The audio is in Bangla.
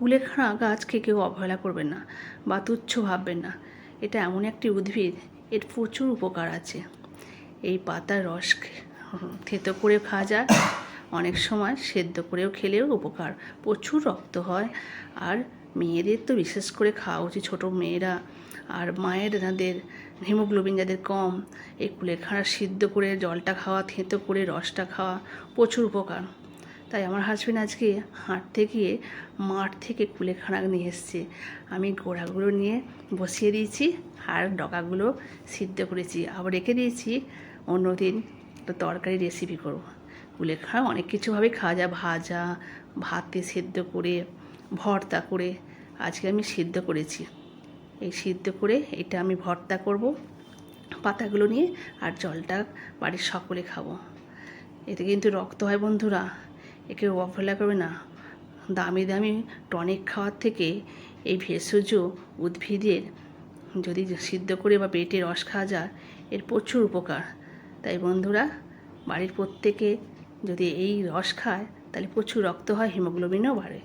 কুলেখাড়া গাছকে কেউ অবহেলা করবেন না বা তুচ্ছ ভাববেন না। এটা এমন একটি উদ্ভিদ, এর প্রচুর উপকার আছে। এই পাতার রস থেতো করে খাওয়া যায়, অনেক সময় সেদ্ধ করেও খেলেও উপকার। প্রচুর রক্ত হয়, আর মেয়েদের তো বিশেষ করে খাওয়া উচিত, ছোটো মেয়েরা আর মায়ের যাদের হিমোগ্লোবিন যাদের কম, এই কুলেখাড়া সিদ্ধ করে জলটা খাওয়া, থেঁতো করে রসটা খাওয়া প্রচুর উপকার। তাই আমার হাজবেন্ড আজকে হাঁটতে গিয়ে মাঠ থেকে কুলেখাড়া নিয়ে এসছে। আমি গোড়াগুলো নিয়ে বসিয়ে দিয়েছি আর ডগাগুলো সিদ্ধ করেছি, আবার রেখে দিয়েছি অন্যদিন তরকারি রেসিপি করব। কুলেখাড়া অনেক কিছুভাবে খাওয়া যায়, ভাজা, ভাতে সেদ্ধ করে, ভর্তা করে। আজকে আমি সিদ্ধ করেছি। এই সিদ্ধ করে এটা আমি ভর্তা করব পাতাগুলো নিয়ে, আর জলটা বাড়ির সকলে খাবো। এতে কিন্তু রক্ত হয় বন্ধুরা, একে অবহেলা করবে না। দামি দামি টনিক খাওয়ার থেকে এই ভেষজ উদ্ভিদের যদি সিদ্ধ করে বা বেটে রস খাওয়া যায়, এর প্রচুর উপকার। তাই বন্ধুরা, বাড়ির প্রত্যেকে যদি এই রস খায় তাহলে প্রচুর রক্ত হয়, হিমোগ্লোবিনও বাড়ে।